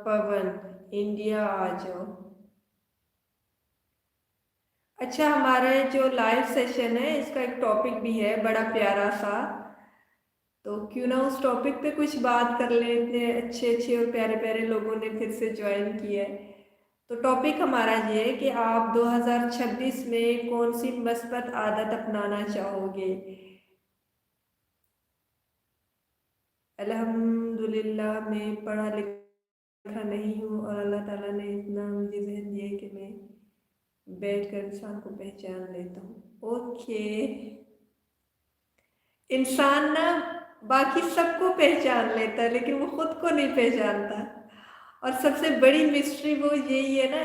पवन, India आ जाओ। अच्छा, हमारा जो लाइव सेशन है इसका एक टॉपिक भी है बड़ा प्यारा सा, तो क्यों ना उस टॉपिक पे कुछ बात कर लें। इतने अच्छे अच्छे और प्यारे प्यारे लोगों ने फिर से ज्वाइन किया है। तो टॉपिक हमारा ये है कि आप 2026 में कौन सी मस्बत आदत अपनाना चाहोगे। अल्हम्दुलिल्लाह, मैं पढ़ा लिखा नहीं हूँ और अल्लाह ताला ने इतना मुझे ज़हन दिया है कि मैं बैठकर इंसान को पहचान लेता हूँ। ओके, इंसान ना बाकी सबको पहचान लेता है लेकिन वो खुद को नहीं पहचानता। और सबसे बड़ी मिस्ट्री वो यही है ना,